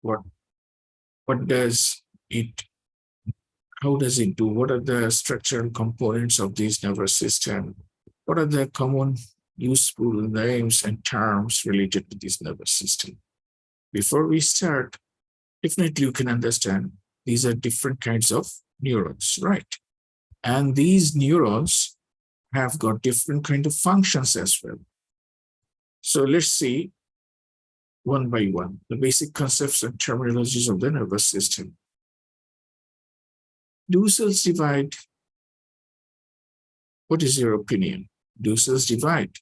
what what does it, how does it do? What are the structural components of this nervous system? What are the common useful names and terms related to this nervous system? Before we start, definitely you can understand these are different kinds of neurons, right? And these neurons have got different kind of functions as well. So let's see one by one the basic concepts and terminologies of the nervous system. Do cells divide? What is your opinion? Do cells divide?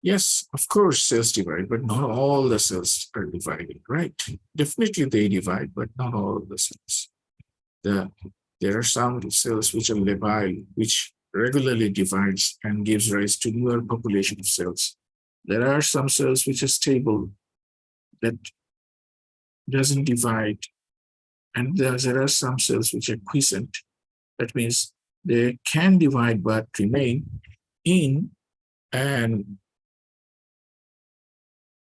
Yes, of course, cells divide, but not all the cells are divided, right? Definitely they divide, but not all the cells. There are some cells which are labile, which regularly divides and gives rise to newer population of cells. There are some cells which are stable, that doesn't divide, and there are some cells which are quiescent. That means they can divide but remain in and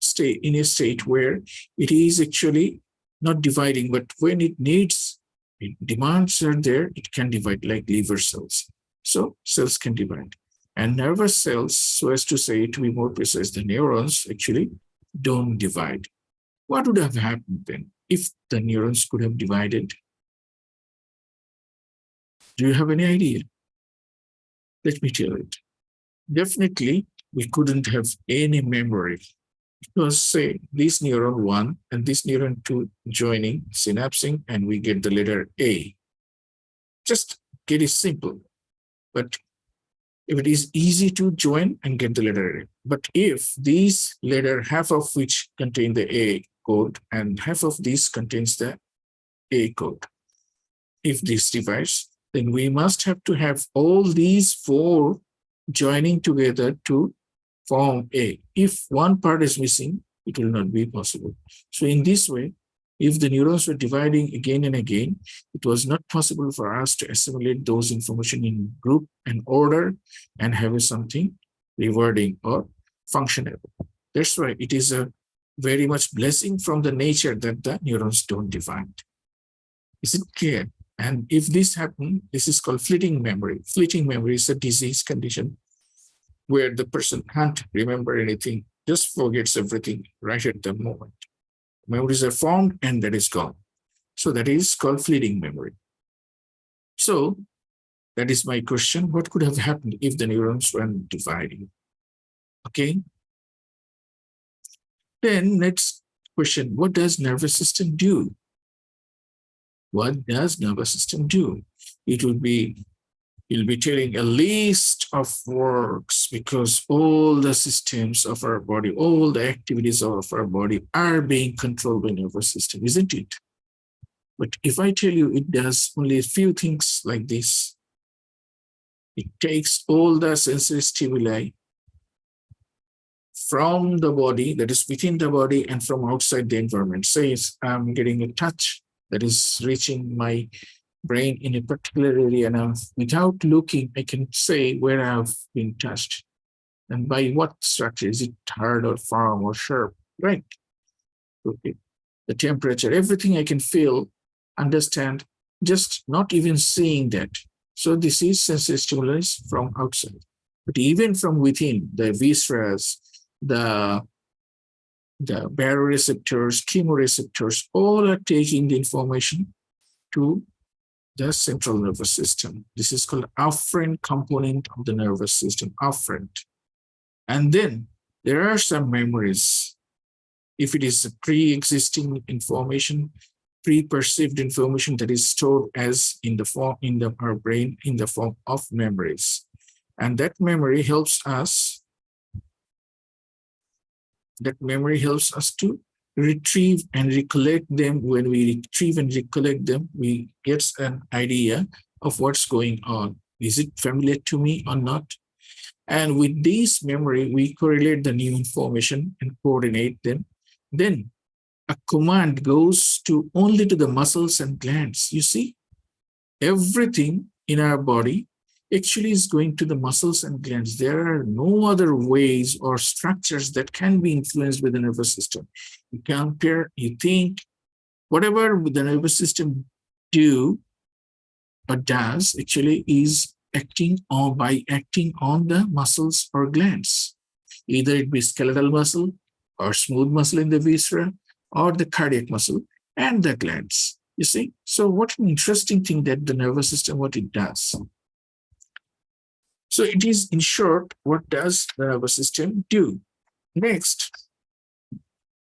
stay in a state where it is actually not dividing, but when it needs, demands are there, it can divide, like liver cells. So cells can divide. And nervous cells, so as to say, to be more precise, the neurons actually don't divide. What would have happened then if the neurons could have divided? Do you have any idea? Let me tell it. Definitely, we couldn't have any memory. Because say this neuron 1 and this neuron 2 joining, synapsing, and we get the letter A. Just get it simple. But if it is easy to join and get the letter A. But if these letter, half of which contain the A code and half of this contains the A code, if this divides, then we must have to have all these 4 joining together to form A. If one part is missing, it will not be possible. So in this way, if the neurons were dividing again and again, it was not possible for us to assimilate those information in group and order and have something rewarding or functional. That's why it is a very much blessing from the nature that the neurons don't divide. Is it clear? And if this happens, this is called fleeting memory. Fleeting memory is a disease condition where the person can't remember anything, just forgets everything right at the moment. Memories are formed and that is gone. So that is called fleeting memory. So that is my question. What could have happened if the neurons were dividing? Okay. Then next question, what does nervous system do? What does nervous system do? You'll be telling a list of works because all the systems of our body, all the activities of our body are being controlled by nervous system, isn't it? But if I tell you it does only a few things like this, it takes all the sensory stimuli from the body, that is within the body, and from outside the environment. Say I'm getting a touch that is reaching my brain in a particular area, and without looking, I can say where I've been touched and by what structure. Is it hard or firm or sharp, right? Okay. The temperature, everything I can feel, understand, just not even seeing that. So this is sensory stimulus from outside. But even from within, the viscerals, the baroreceptors, chemoreceptors, all are taking the information to the central nervous system. This is called afferent component of the nervous system, afferent. And then there are some memories. If it is a pre-existing information, pre-perceived information that is stored as in the form our brain in the form of memories. And that memory helps us to retrieve and recollect them. When we retrieve and recollect them, we get an idea of what's going on. Is it familiar to me or not? And with this memory, we correlate the new information and coordinate them. Then a command goes only to the muscles and glands. You see, everything in our body actually is going to the muscles and glands. There are no other ways or structures that can be influenced by the nervous system. You compare, you think, whatever the nervous system do or does actually is acting on by acting on the muscles or glands. Either it be skeletal muscle or smooth muscle in the viscera or the cardiac muscle and the glands. You see? So what an interesting thing that the nervous system, what it does. So it is, in short, what does the nervous system do? Next,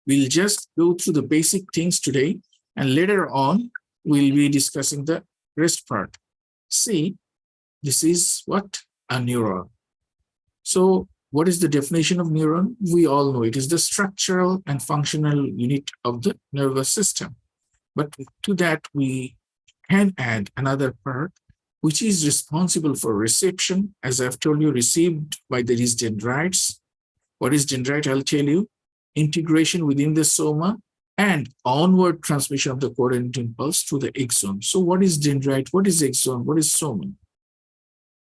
we'll just go through the basic things today, and later on, we'll be discussing the rest part. See, this is what? A neuron. So what is the definition of neuron? We all know it is the structural and functional unit of the nervous system. But to that, we can add another part, which is responsible for reception, as I've told you, received by these dendrites. What is dendrite? I'll tell you. Integration within the soma and onward transmission of the coordinate impulse to the axon. So what is dendrite? What is axon? What is soma?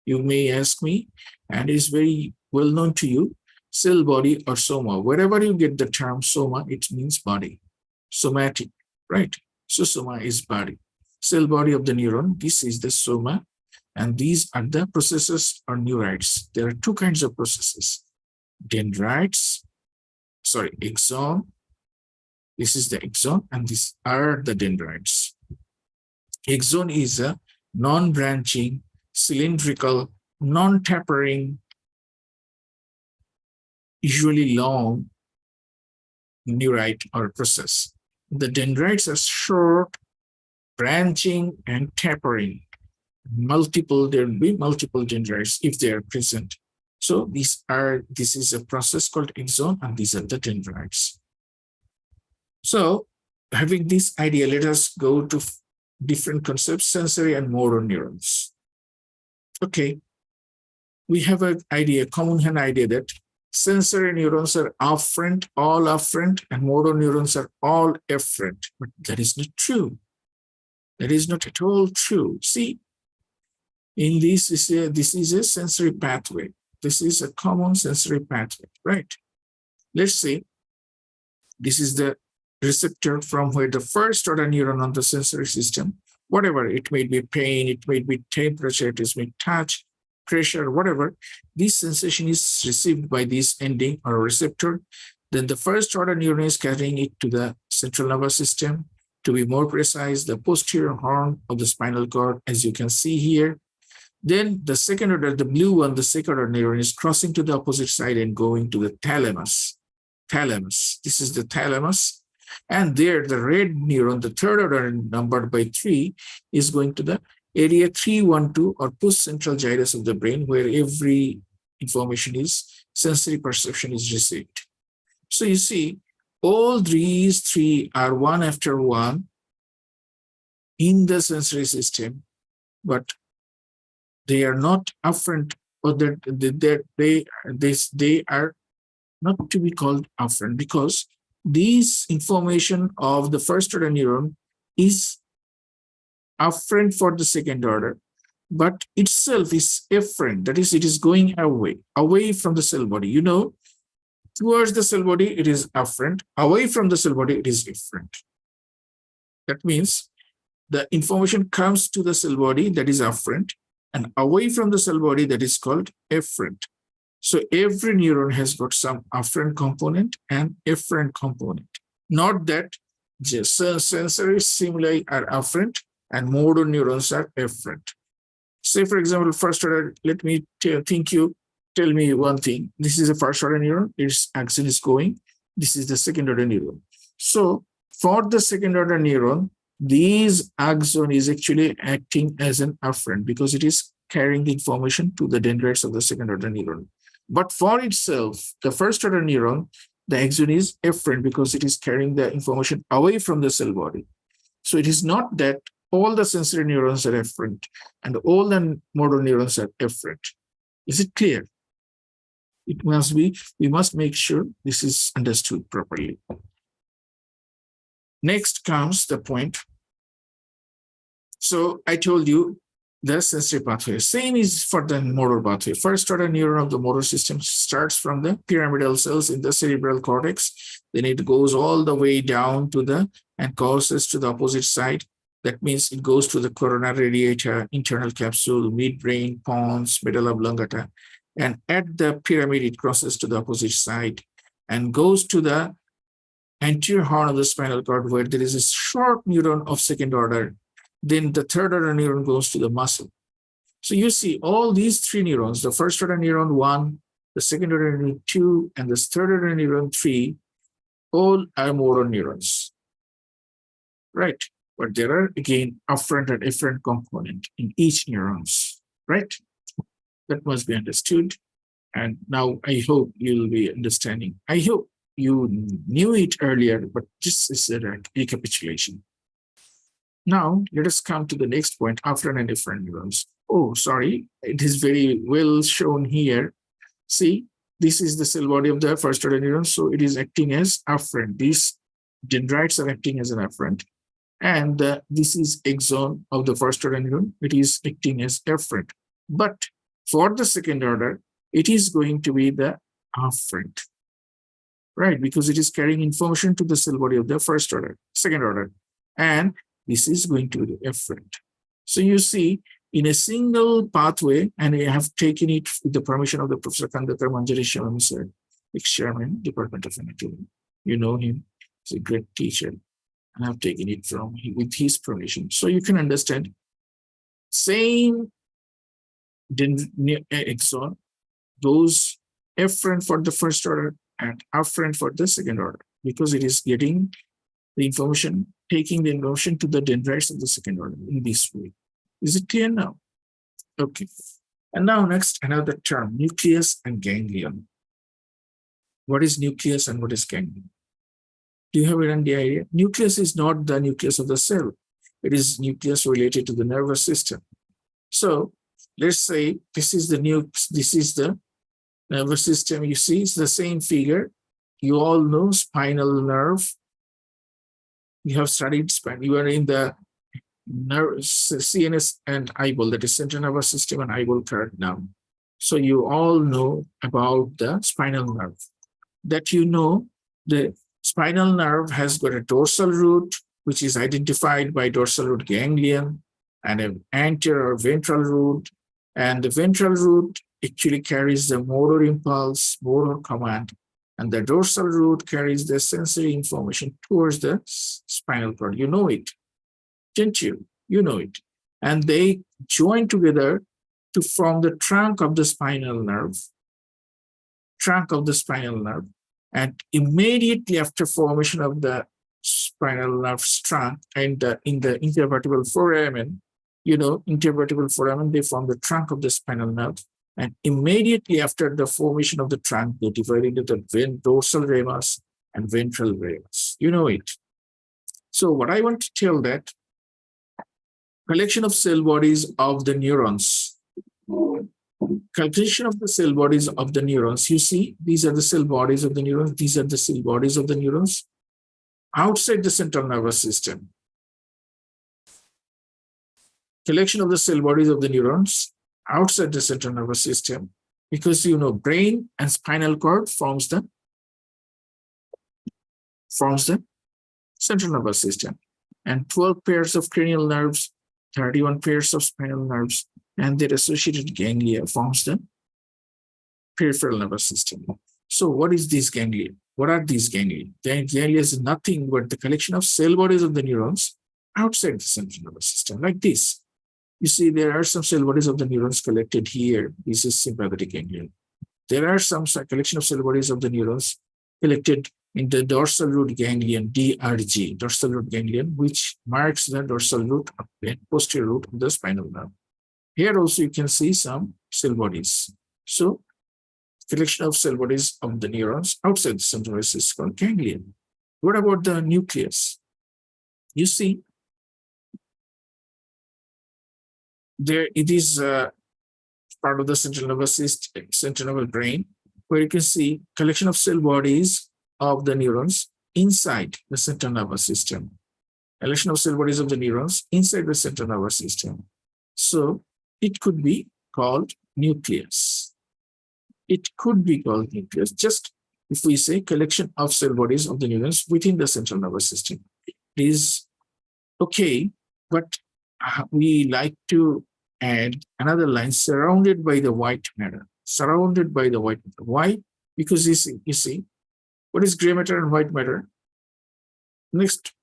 You may ask me, and it is very well known to you, cell body or soma. Wherever you get the term soma, it means body, somatic, right? So soma is body. Cell body of the neuron, this is the soma, and these are the processes or neurites. There are two kinds of processes. Dendrites, axon. This is the axon, and these are the dendrites. Axon is a non-branching, cylindrical, non-tapering, usually long neurite or process. The dendrites are short, branching, and tapering. There will be multiple dendrites if they are present. So this is a process called axon, and these are the dendrites. So having this idea, let us go to different concepts, sensory and motor neurons. Okay, we have an idea, common idea that sensory neurons are afferent, all afferent, and motor neurons are all efferent. But that is not true. That is not at all true. See, in this is a sensory pathway. This is a common sensory pathway, right? Let's say this is the receptor from where the first order neuron on the sensory system, whatever, it may be pain, it may be temperature, it may be touch, pressure, whatever, this sensation is received by this ending or receptor. Then the first order neuron is carrying it to the central nervous system. To be more precise, the posterior horn of the spinal cord, as you can see here. Then the second order, the blue one, the second order neuron is crossing to the opposite side and going to the thalamus. This is the thalamus. And there, the red neuron, the third order numbered by 3, is going to the area 312 or postcentral gyrus of the brain, where every information is, sensory perception is received. So you see, all these 3 are one after one in the sensory system, but they are not afferent, or they are not to be called afferent, because this information of the first order neuron is afferent for the second order, but itself is efferent. That is, it is going away from the cell body. You know, towards the cell body, it is afferent. Away from the cell body, it is efferent. That means the information comes to the cell body, that is afferent, and away from the cell body, that is called efferent. So every neuron has got some afferent component and efferent component. Not that just sensory stimuli are afferent and motor neurons are efferent. Say, for example, first order, let me tell me one thing. This is a first order neuron, its axon is going. This is the second order neuron. So for the second order neuron, this axon is actually acting as an afferent because it is carrying the information to the dendrites of the second order neuron. But for itself, the first order neuron, the axon is efferent because it is carrying the information away from the cell body. So it is not that all the sensory neurons are efferent and all the motor neurons are efferent. Is it clear? It must be, we must make sure this is understood properly. Next comes the point. So I told you the sensory pathway. Same is for the motor pathway. First order neuron of the motor system starts from the pyramidal cells in the cerebral cortex. Then it goes all the way down to the and causes to the opposite side. That means it goes to the coronary radiator, internal capsule, midbrain, pons, medulla oblongata. And at the pyramid, it crosses to the opposite side and goes to the anterior horn of the spinal cord, where there is a short neuron of second order. Then the third order neuron goes to the muscle. So you see all these three neurons, the first order neuron 1, the second order neuron 2, and the third order neuron 3, all are motor neurons, right? But there are again afferent and efferent component in each neurons, right? That must be understood. And now I hope you'll be understanding. I hope you knew it earlier, but this is a recapitulation. Now, let us come to the next point, afferent and efferent neurons. Oh, sorry, it is very well shown here. See, this is the cell body of the first order neuron, so it is acting as afferent. These dendrites are acting as an afferent. And this is axon of the first order neuron. It is acting as efferent. But for the second order, it is going to be the afferent, right? Because it is carrying information to the cell body of the first order, second order. And this is going to be the efferent. So you see, in a single pathway, and I have taken it with the permission of the Professor Kandakar Manjari Shyam sir, ex-chairman, Department of Anatomy. You know him, he's a great teacher. And I've taken it from with his permission. So you can understand, same axon, those efferent for the first order and afferent for the second order, because it is getting the information, taking the information to the dendrites of the second order in this way. Is it clear now? Okay. And now next, another term, nucleus and ganglion. What is nucleus and what is ganglion? Do you have any idea? Nucleus is not the nucleus of the cell. It is nucleus related to the nervous system. So let's say this is the nervous system. You see, it's the same figure. You all know spinal nerve. You have studied spine. You are in the nerve, CNS and eyeball, that is central nervous system and eyeball third now. So you all know about the spinal nerve. That you know, the spinal nerve has got a dorsal root, which is identified by dorsal root ganglion, and an anterior or ventral root. And the ventral root actually carries the motor impulse, motor command, and the dorsal root carries the sensory information towards the spinal cord. You know it, didn't you? You know it. And they join together to form the trunk of the spinal nerve. And immediately after formation of the spinal nerve trunk and in the intervertebral foramen, intervertebral foramen, they form the trunk of the spinal nerve. And immediately after the formation of the trunk, they divide into the dorsal ramus and ventral ramus. You know it. So what I want to tell that collection of cell bodies of the neurons. Calculation of the cell bodies of the neurons. You see, these are the cell bodies of the neurons. These are the cell bodies of the neurons outside the central nervous system. Collection of the cell bodies of the neurons outside the central nervous system, because brain and spinal cord forms the central nervous system, and 12 pairs of cranial nerves, 31 pairs of spinal nerves, and their associated ganglia forms the peripheral nervous system. So what is this ganglia? What are these ganglia? The ganglia is nothing but the collection of cell bodies of the neurons outside the central nervous system, like this. You see, there are some cell bodies of the neurons collected here. This is sympathetic ganglion. There are some collection of cell bodies of the neurons collected in the dorsal root ganglion, DRG, dorsal root ganglion, which marks the dorsal root and posterior root of the spinal nerve. Here also you can see some cell bodies. So, collection of cell bodies of the neurons outside the central nervous system is called ganglion. What about the nucleus? You see, there it is part of the central nervous system, central nervous brain, where you can see collection of cell bodies of the neurons inside the central nervous system. Collection of cell bodies of the neurons inside the central nervous system. So it could be called nucleus. It could be called nucleus. Just if we say collection of cell bodies of the neurons within the central nervous system is okay, but we like to add another line surrounded by the white matter. Surrounded by the white matter. Why? Because you see, what is gray matter and white matter? Next,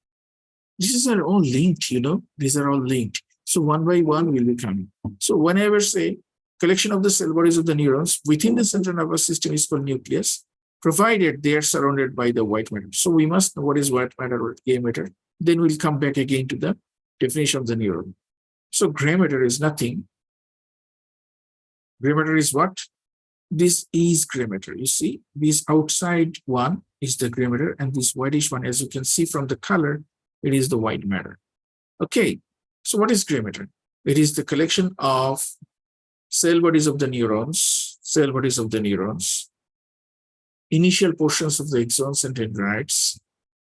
these are all linked, these are all linked. So one by one will be coming. So whenever say collection of the cell bodies of the neurons within the central nervous system is called nucleus, provided they are surrounded by the white matter. So we must know what is white matter or gray matter. Then we'll come back again to the definition of the neuron. So gray matter is nothing. Gray matter is what? This is gray matter. You see, this outside one is the gray matter, and this whitish one, as you can see from the color, it is the white matter. Okay, so what is gray matter? It is the collection of cell bodies of the neurons, initial portions of the axons and dendrites,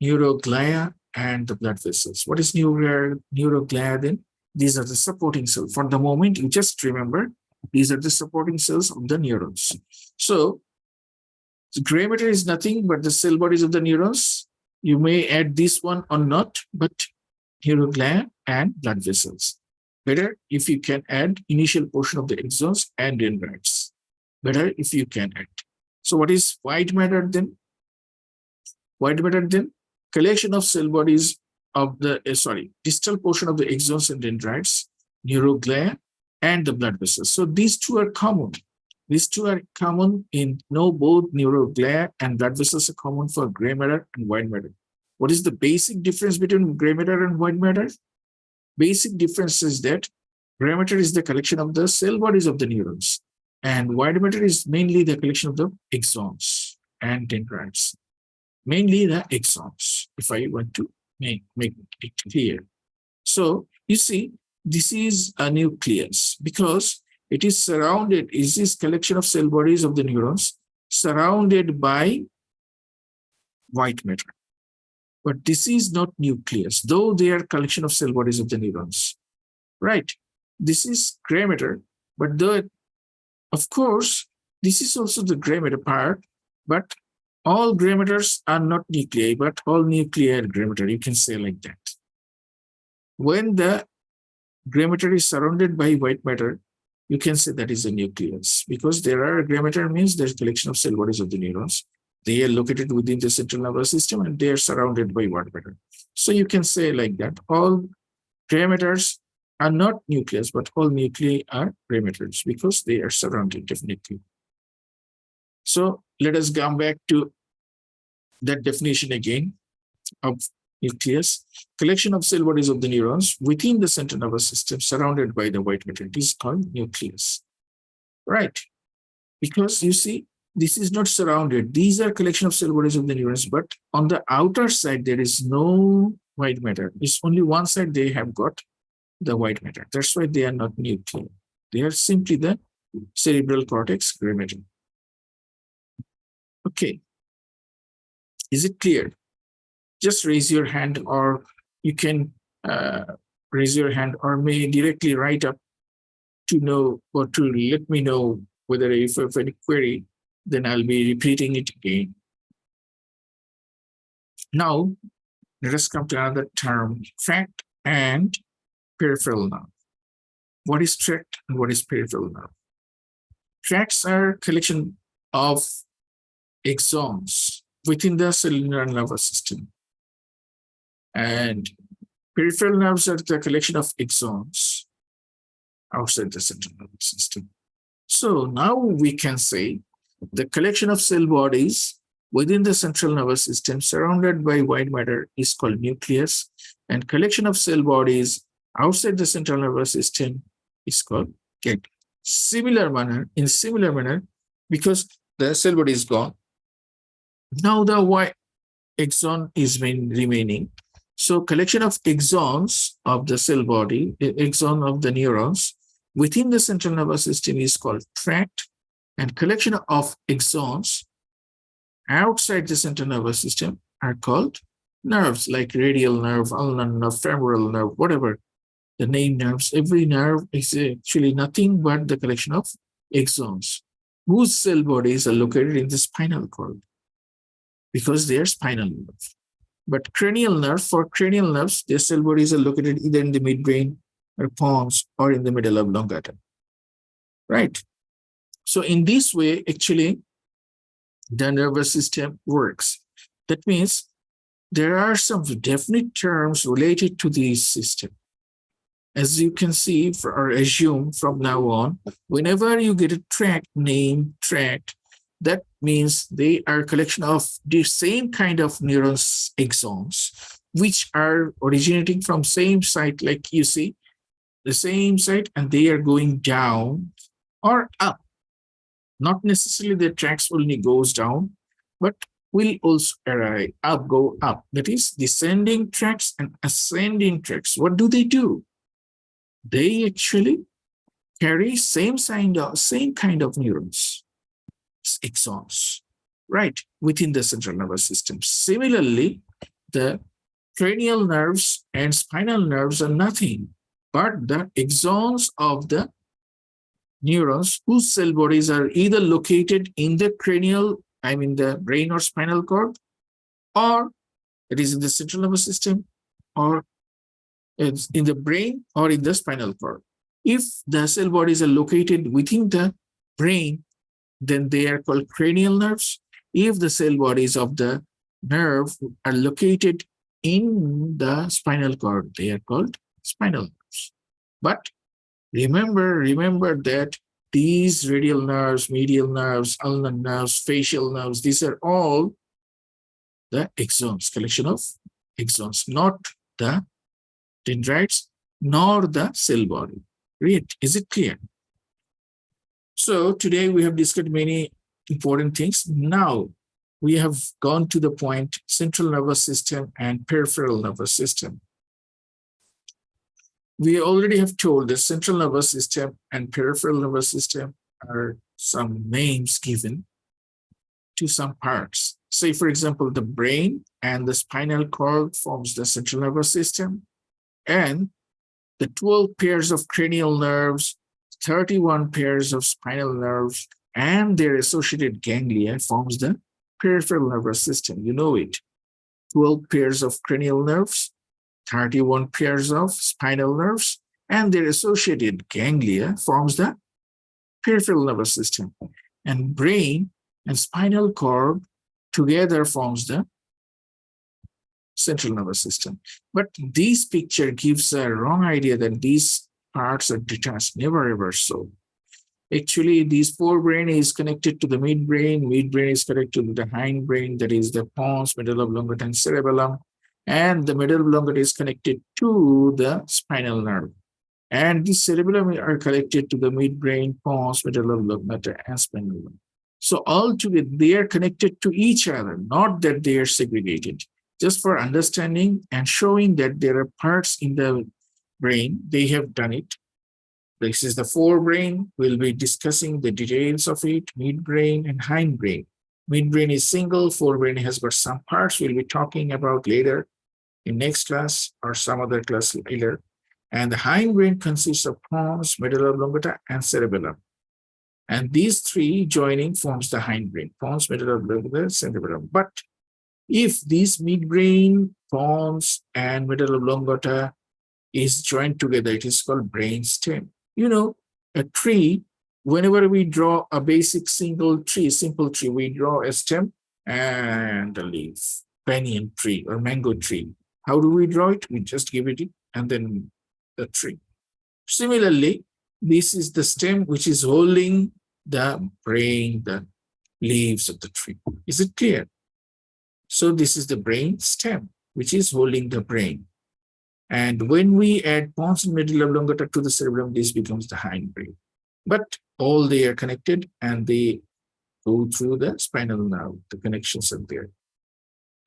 neuroglia, and the blood vessels. What is neuroglia then? These are the supporting cells. For the moment, you just remember, these are the supporting cells of the neurons. So, the gray matter is nothing but the cell bodies of the neurons. You may add this one or not, but neuroglia and blood vessels. Better if you can add initial portion of the axons and dendrites. Better if you can add. So what is white matter then? White matter then, collection of cell bodies of the, distal portion of the axons and dendrites, neuroglia, and the blood vessels. So these two are common. These two are common in both neuroglia and blood vessels are common for gray matter and white matter. What is the basic difference between gray matter and white matter? Basic difference is that gray matter is the collection of the cell bodies of the neurons, and white matter is mainly the collection of the axons and dendrites. Mainly the axons, if I want to make it clear. So you see, this is a nucleus because it is surrounded, is this collection of cell bodies of the neurons surrounded by white matter. But this is not nucleus, though they are collection of cell bodies of the neurons. Right? This is gray matter, but of course, this is also the gray matter part, but all gray matters are not nuclei, but all nuclei are gray matter. You can say like that. When the gray matter is surrounded by white matter, you can say that is a nucleus because there are gray matter means there's collection of cell bodies of the neurons. They are located within the central nervous system and they are surrounded by white matter. So you can say like that, all gray matters are not nucleus, but all nuclei are gray matters because they are surrounded definitely. So let us come back to that definition again of nucleus. Collection of cell bodies of the neurons within the central nervous system surrounded by the white matter. It is called nucleus. Right? Because you see, this is not surrounded. These are collection of cell bodies of the neurons, but on the outer side, there is no white matter. It's only one side they have got the white matter. That's why they are not nuclei. They are simply the cerebral cortex gray matter. Okay. Is it clear? Just raise your hand, or you can raise your hand, or may directly write up to know or to let me know whether if you have any query, then I'll be repeating it again. Now, let us come to another term, tract and peripheral nerve. What is tract and what is peripheral nerve? Tracts are collection of axons within the cellular nervous system. And peripheral nerves are the collection of axons outside the central nervous system. So now we can say the collection of cell bodies within the central nervous system surrounded by white matter is called nucleus, and collection of cell bodies outside the central nervous system is called ganglia. In similar manner, because the cell body is gone, now the white axon is remaining. So collection of axons of the cell body, axon of the neurons within the central nervous system is called tract, and collection of axons outside the central nervous system are called nerves, like radial nerve, ulnar nerve, femoral nerve, whatever. the name nerves. Every nerve is actually nothing but the collection of axons, whose cell bodies are located in the spinal cord because they are spinal nerve. But cranial nerve, for cranial nerves, their cell bodies are located either in the midbrain or pons or in the medulla oblongata. Right? So in this way, actually, the nervous system works. That means there are some definite terms related to this system. As you can see or assume from now on, whenever you get a tract name tract, that means they are a collection of the same kind of neurons axons, which are originating from same site, like you see, the same site, and they are going down or up. Not necessarily the tracks only goes down, but will also arrive up, go up. That is descending tracks and ascending tracks. What do? They actually carry same kind of neurons, axons, right, within the central nervous system. Similarly, the cranial nerves and spinal nerves are nothing but the axons of the neurons whose cell bodies are either located in the cranial, I mean the brain or spinal cord, or it is in the central nervous system, or it's in the brain or in the spinal cord. If the cell bodies are located within the brain, then they are called cranial nerves. If the cell bodies of the nerve are located in the spinal cord, they are called spinal nerves. But remember that these radial nerves, medial nerves, ulnar nerves, facial nerves, these are all the axons, collection of axons, not the dendrites, nor the cell body. Read, is it clear? So today we have discussed many important things. Now we have gone to the point central nervous system and peripheral nervous system. We already have told the central nervous system and peripheral nervous system are some names given to some parts. Say, for example, the brain and the spinal cord forms the central nervous system, and the 12 pairs of cranial nerves, 31 pairs of spinal nerves, and their associated ganglia forms the peripheral nervous system. You know it. 12 pairs of cranial nerves, 31 pairs of spinal nerves, and their associated ganglia forms the peripheral nervous system. And brain and spinal cord together forms the central nervous system. But this picture gives a wrong idea that these parts are detached. Never ever so. Actually, this forebrain is connected to the midbrain is connected to the hindbrain, that is the pons, medulla oblongata, and cerebellum, and the medulla oblongata is connected to the spinal nerve. And the cerebellum are connected to the midbrain, pons, medulla oblongata, and spinal nerve. So altogether, they are connected to each other, not that they are segregated. Just for understanding and showing that there are parts in the brain, they have done it. This is the forebrain. We'll be discussing the details of it, midbrain and hindbrain. Midbrain is single, forebrain has got some parts we'll be talking about later in next class or some other class later. And the hindbrain consists of pons, medulla oblongata, and cerebellum. And these three joining forms the hindbrain, pons, medulla oblongata, cerebellum. But if this midbrain, pons, and medulla oblongata is joined together, it is called brain stem. You know, a tree, whenever we draw a basic simple tree, we draw a stem and a leaf, banyan tree or mango tree. How do we draw it? We just give it and then the tree. Similarly, this is the stem which is holding the brain, the leaves of the tree. Is it clear? So this is the brain stem, which is holding the brain. And when we add pons and medulla oblongata to the cerebellum, this becomes the hindbrain. But all they are connected and they go through the spinal nerve. The connections are there.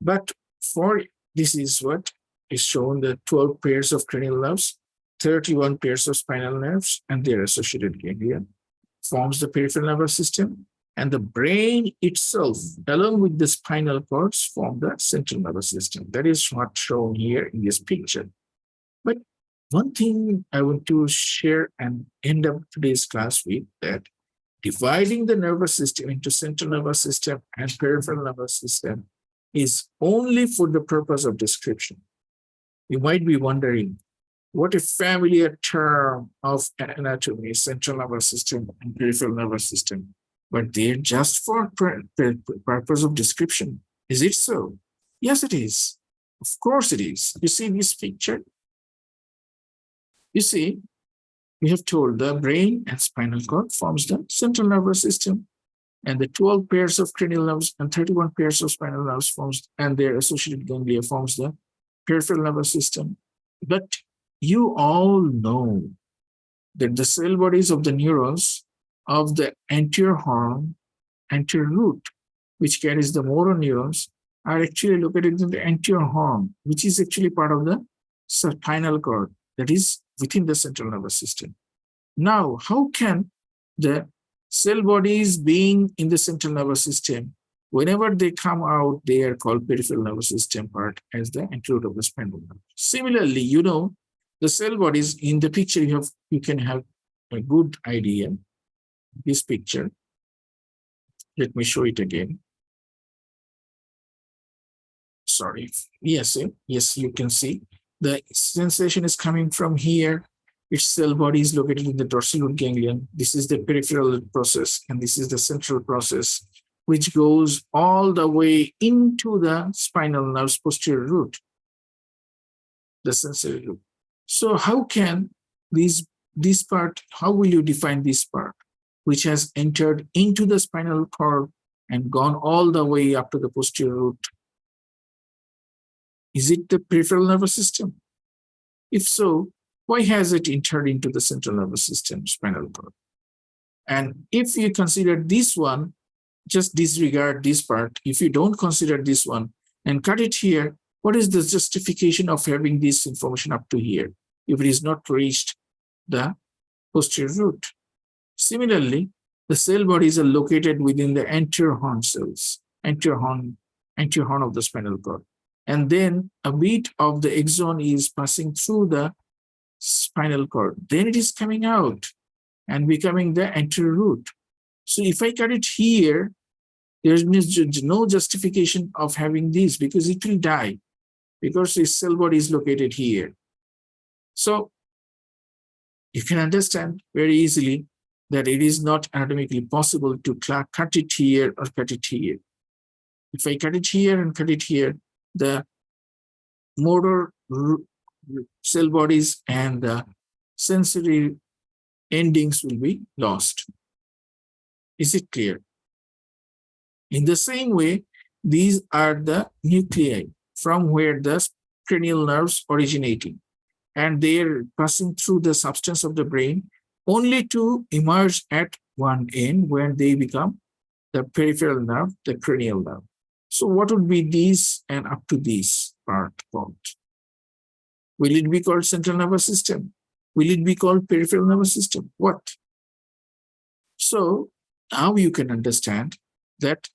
But for this is what is shown: the 12 pairs of cranial nerves, 31 pairs of spinal nerves, and their associated ganglia forms the peripheral nervous system. And the brain itself, along with the spinal cords, form the central nervous system. That is what shown here in this picture. But One thing I want to share and end up today's class with, that dividing the nervous system into central nervous system and peripheral nervous system is only for the purpose of description. You might be wondering, what a familiar term of anatomy, central nervous system and peripheral nervous system, but they're just for purpose of description. Is it so? Yes, it is. Of course it is. You see this picture? You see, we have told the brain and spinal cord forms the central nervous system, and the 12 pairs of cranial nerves and 31 pairs of spinal nerves forms, and their associated ganglia forms the peripheral nervous system. But you all know that the cell bodies of the neurons of the anterior horn, anterior root, which carries the motor neurons, are actually located in the anterior horn, which is actually part of the spinal cord, that is within the central nervous system. Now, how can the cell bodies being in the central nervous system, whenever they come out, they are called peripheral nervous system part as the anterior of the spinal nerve. Similarly, you know, the cell bodies in the picture you can have a good idea. This picture, let me show it again. Sorry. Yes, you can see the sensation is coming from here. Its cell body is located in the dorsal root ganglion. This is the peripheral process, and this is the central process, which goes all the way into the spinal nerve's posterior root, the sensory loop. So how can this part, how will you define this part, which has entered into the spinal cord and gone all the way up to the posterior root? Is it the peripheral nervous system? If so, why has it entered into the central nervous system, spinal cord? And if you consider this one, just disregard this part. If you don't consider this one and cut it here, what is the justification of having this information up to here if it is not reached the posterior root? Similarly, the cell bodies are located within the anterior horn cells, anterior horn of the spinal cord. And then a bit of the axon is passing through the spinal cord. Then it is coming out and becoming the anterior root. So if I cut it here, there's no justification of having this because it will die, because the cell body is located here. So you can understand very easily that it is not anatomically possible to cut it here or cut it here. If I cut it here and cut it here, the motor cell bodies and the sensory endings will be lost. Is it clear? In the same way, these are the nuclei from where the cranial nerves originating, and they are passing through the substance of the brain only to emerge at one end when they become the peripheral nerve, the cranial nerve. So what would be these and up to this part called? Will it be called central nervous system? Will it be called peripheral nervous system? What? So now you can understand that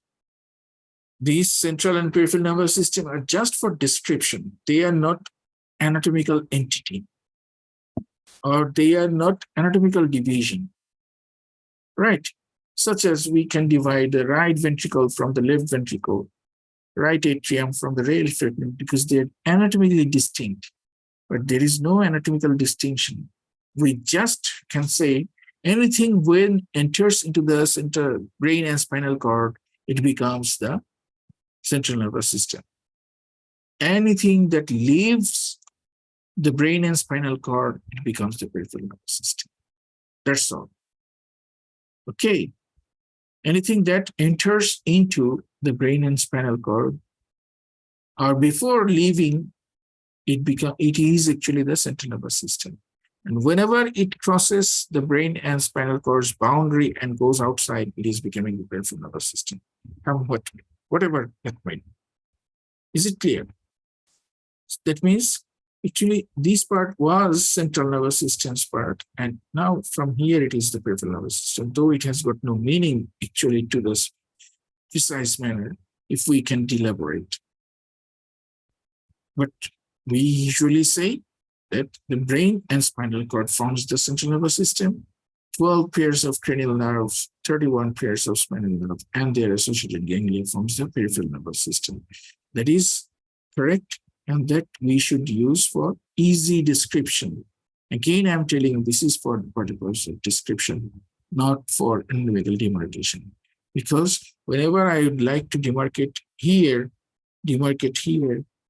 these central and peripheral nervous system are just for description. They are not anatomical entity, or they are not anatomical division, right? Such as we can divide the right ventricle from the left ventricle, right atrium from the left atrium, because they're anatomically distinct. But there is no anatomical distinction. We just can say anything when enters into the center brain and spinal cord, it becomes the central nervous system. Anything that leaves the brain and spinal cord, it becomes the peripheral nervous system. That's all. Okay. Anything that enters into the brain and spinal cord, or before leaving, it is actually the central nervous system. And whenever it crosses the brain and spinal cord's boundary and goes outside, it is becoming the peripheral nervous system. Whatever that might be. Is it clear? That means actually this part was central nervous system's part, and now from here it is the peripheral nervous system, though it has got no meaning actually to this precise manner if we can elaborate. But we usually say that the brain and spinal cord forms the central nervous system, 12 pairs of cranial nerves, 31 pairs of spinal nerve, and their associated ganglia forms the peripheral nervous system. That is correct, and that we should use for easy description. Again, I'm telling you, this is for the purpose of description, not for anatomical demarcation. Because whenever I would like to demarcate here,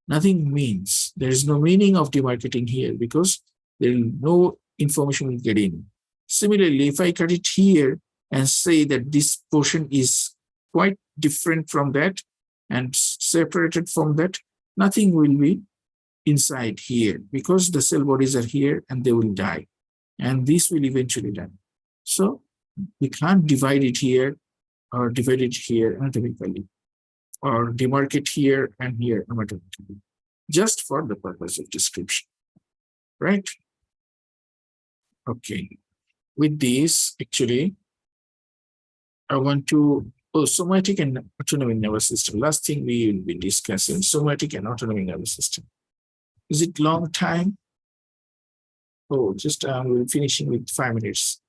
nothing means. There is no meaning of demarcating here because there is no information will get in. Similarly, if I cut it here and say that this portion is quite different from that and separated from that, nothing will be inside here because the cell bodies are here and they will die. And this will eventually die. So we can't divide it here or divide it here anatomically or demarcate here and here anatomically, just for the purpose of description, right? Okay. With this, actually, I want to, somatic and autonomic nervous system. Last thing we will be discussing, somatic and autonomic nervous system. Is it long time? Oh, just we're finishing with 5 minutes.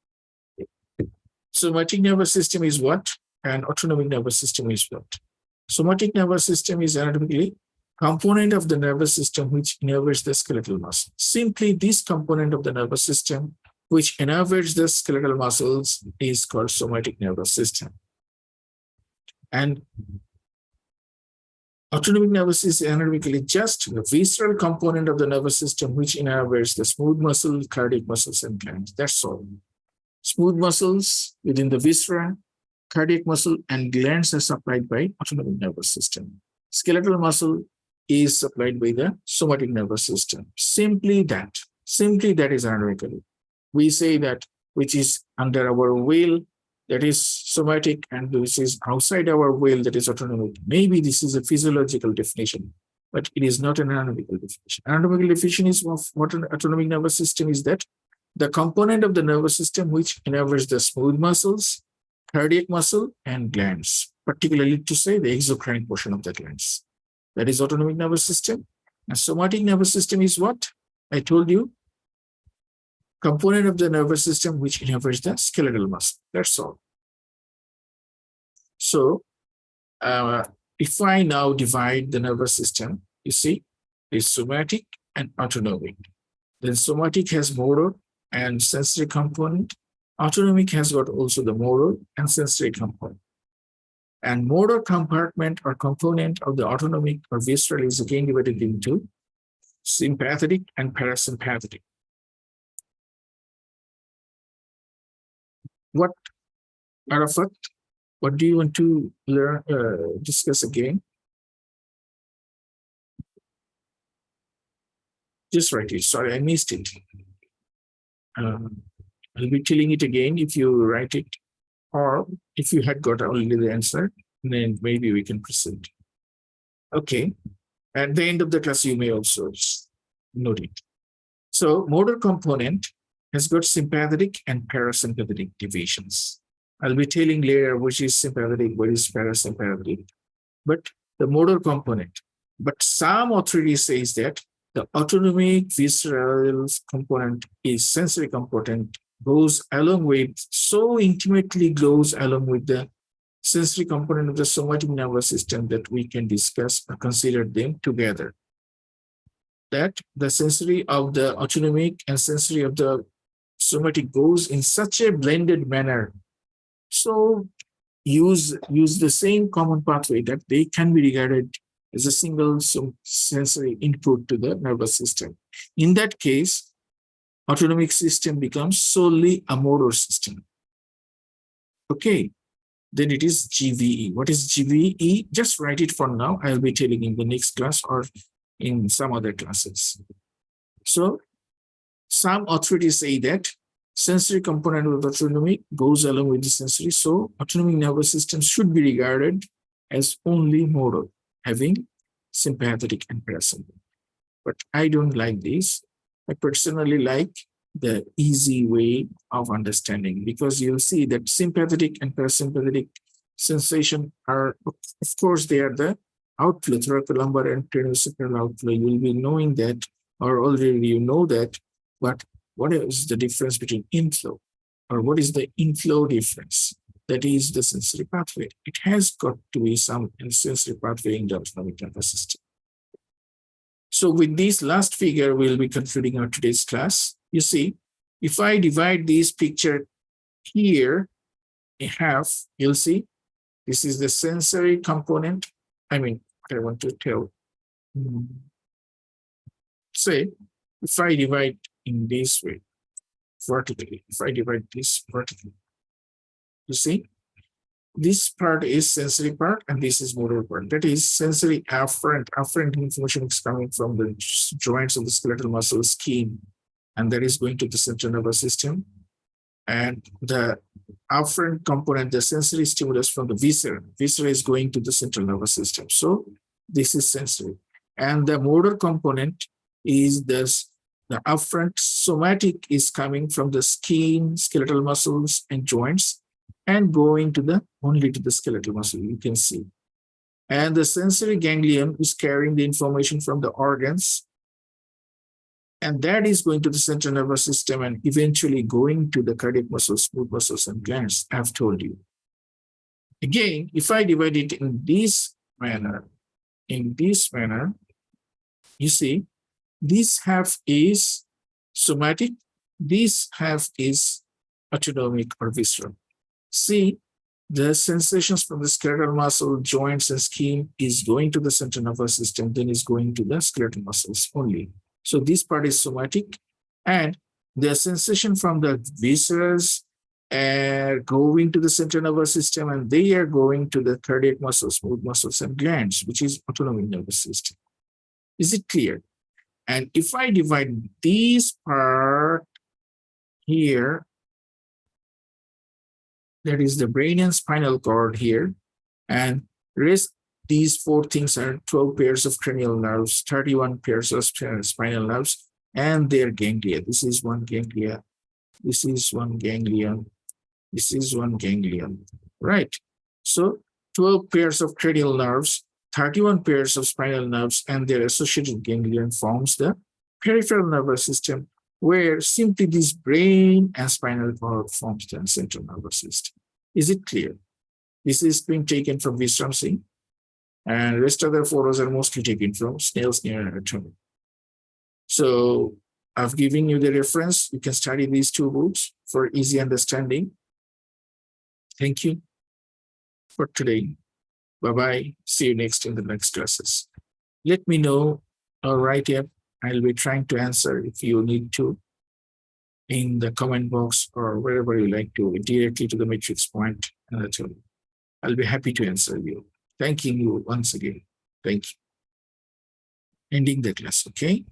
Somatic nervous system is what? And autonomic nervous system is what? Somatic nervous system is anatomically component of the nervous system which innervates the skeletal muscle. Simply this component of the nervous system which innervates the skeletal muscles is called somatic nervous system. And autonomic nervous system is anatomically just the visceral component of the nervous system which innervates the smooth muscle, cardiac muscles, and glands. That's all. Smooth muscles within the viscera, cardiac muscle, and glands are supplied by autonomic nervous system. Skeletal muscle is supplied by the somatic nervous system. Simply that is anatomically. We say that which is under our will, that is somatic, and which is outside our will, that is autonomic. Maybe this is a physiological definition, but it is not an anatomical definition. Anatomical definition is of what an autonomic nervous system is that the component of the nervous system which innervates the smooth muscles, cardiac muscle, and glands, particularly to say the exocrine portion of the glands. That is autonomic nervous system. And somatic nervous system is what? I told you, component of the nervous system which innervates the skeletal muscle. That's all. So, if I now divide the nervous system, you see, it's somatic and autonomic. Then somatic has motor and sensory component. Autonomic has got also the motor and sensory component. And motor compartment or component of the autonomic or visceral is again divided into sympathetic and parasympathetic. What, Arafat, what do you want to learn, discuss again? Just write it. Sorry, I missed it. I'll be telling it again if you write it, or if you had got already the answer, then maybe we can proceed. Okay. At the end of the class, you may also note it. So motor component has got sympathetic and parasympathetic divisions. I'll be telling later which is sympathetic, what is parasympathetic. But the motor component. But some authority says that the autonomic visceral component is sensory component, goes along with, so intimately goes along with the sensory component of the somatic nervous system that we can discuss or consider them together. That the sensory of the autonomic and sensory of the somatic goes in such a blended manner. So use the same common pathway that they can be regarded as a single sensory input to the nervous system. In that case, autonomic system becomes solely a motor system. Okay, then it is GVE. What is GVE? Just write it for now. I'll be telling in the next class or in some other classes. So some authorities say that sensory component of the autonomic goes along with the sensory. So autonomic nervous system should be regarded as only motor, having sympathetic and parasympathetic. But I don't like this. I personally like the easy way of understanding, because you'll see that sympathetic and parasympathetic sensation are, of course, they are the outflow, thoracolumbar and craniosacral outflow. You'll be knowing that or already you know that, but what is the difference between inflow, or what is the inflow difference? That is the sensory pathway. It has got to be some sensory pathway in the autonomic nervous system. So with this last figure, we'll be concluding our today's class. You see, if I divide this picture here in half, you'll see this is the sensory component. I mean, what I want to tell. Say, if I divide in this way, vertically, if I divide this vertically, you see, this part is sensory part and this is motor part. That is sensory afferent. Afferent information is coming from the joints of the skeletal muscle skin, and that is going to the central nervous system. And the afferent component, the sensory stimulus from the viscera. Viscera is going to the central nervous system. So this is sensory. And the motor component is this. The afferent somatic is coming from the skin, skeletal muscles, and joints, and going to the only to the skeletal muscle, you can see. And the sensory ganglion is carrying the information from the organs, and that is going to the central nervous system and eventually going to the cardiac muscles, smooth muscles, and glands, I've told you. Again, if I divide it in this manner, you see, this half is somatic, this half is autonomic or visceral. See, the sensations from the skeletal muscle, joints, and skin is going to the central nervous system, then is going to the skeletal muscles only. So this part is somatic, and the sensation from the viscerals are going to the central nervous system, and they are going to the cardiac muscles, smooth muscles, and glands, which is autonomic nervous system. Is it clear? And if I divide this part here, that is the brain and spinal cord here, and rest these four things are 12 pairs of cranial nerves, 31 pairs of spinal nerves, and their ganglia. This is one ganglia, this is one ganglion, this is one ganglion, right? So 12 pairs of cranial nerves, 31 pairs of spinal nerves, and their associated ganglion forms the peripheral nervous system, where simply this brain and spinal cord forms the central nervous system. Is it clear? This is being taken from Visram Singh, and rest of the photos are mostly taken from Snail's Neuroanatomy. So I've given you the reference. You can study these two books for easy understanding. Thank you for today. Bye-bye. See you next in the next classes. Let me know or write up. I'll be trying to answer if you need to in the comment box or wherever you like to, directly to the matrix point. I'll be happy to answer you. Thanking you once again. Thank you. Ending the class, okay?